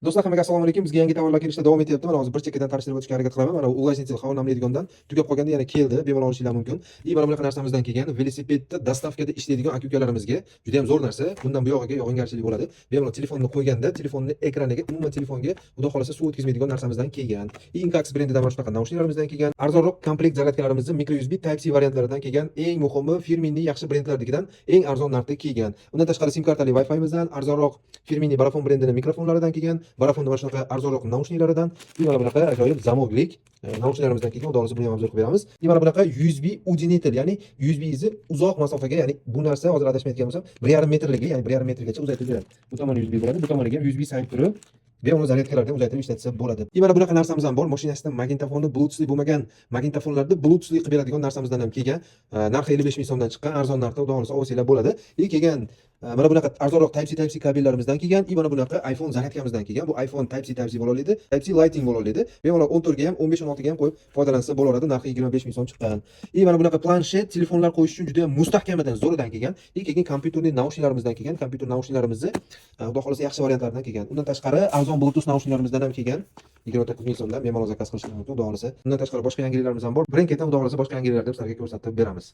Do'stlar, hammaga assalomu alaykum. Bizga yangi tovarlar kelishda davom etyapti. Mana hozir bir chekkadan tanishtirib o'tishga harakat qilaman. Mana ulashnitel havo namlaydigandan tugab qolganda yana keldi. Bemalol olishinglar mumkin. Mana bunaqa narsamizdan kelgan velosipedda dostavkada ishlaydigan aka-ukalarimizga juda ham zo'r narsa. Bundan bu yog'iga yog'ingarchilik bo'ladi. Bemalol telefonni qo'yganda, telefonning ekraniga, umuman telefonga xudo xolasa suv o'tkazmaydigan narsamizdan kelgan. Inkax brendidan mana shunaqa naushniklarimizdan kelgan. Arzonroq komplekt zaryadkalarimizni micro USB Type C variantlaridan kelgan. Eng muhimi, firminning yaxshi brendlardagidan eng arzon narxda kelgan. Undan tashqari sim kartali Wi-Fi'mizdan, arzonroq firminning Barafon brendining mikrofonlaridan kelgan. Barafonda mana shunaqa arzonroq naushniklaridan, mana bunaqa ajoyib zamoglik naushniklarimizdan kelgan. Xudo xolasa buni ham obzor qilib beramiz. Mana bunaqa USB ujinetel, ya'ni USB-ni uzoq masofaga, ya'ni bu narsa hozir adashmayotgan bo'lsam 1,5 metrligi, ya'ni 1,5 metrgacha uzaytirib beradi. Bu tomon USB bo'ladi, bu tomoniga ham USB sanib turib bemalol zaryadkalarga uzaytirib ishlatsa bo'ladi. Mana bunaqa narsamiz ham bor. Mashinasida magnitofonni bluetoothli bo'lmagan magnitofonlarda bluetoothli qilib beradigan narsamizdan ham kelgan. Narxi 55 ming so'mdan chiqqan, arzon narxda, xudo xolasa olsanglar bo'ladi. Kelgan mana bunaqa arzonroq Type C kabellarimizdan kelgan, mana bunaqa iPhone zaryadkamizdan kelgan. Bu iPhone Type C bo'la oladi, Type C Lighting bo'la oladi. Bemalol 14 ga ham, 15, 16 ga ham qo'yib foydalansa bo'laveradi. Narxi 25 ming so'm chiqqan. Mana bunaqa planshet, telefonlar qo'yish uchun juda ham mustahkamidan zo'ridan kelgan. Keyin kompyuterning naushniklarimizdan kelgan. Kompyuter naushniklarimizni xudo xolasa yaxshi variantlardan kelgan. Undan tashqari arzon Bluetooth naushniklarimizdan ham kelgan. 29 ming so'mdan bemalol zakaz qilishingiz mumkin, xudo xolasa. Undan tashqari boshqa yangiliklarimiz ham bor. Birin-ketin xudo xolasa boshqa yangiliklarni sizlarga ko'rsatib beramiz.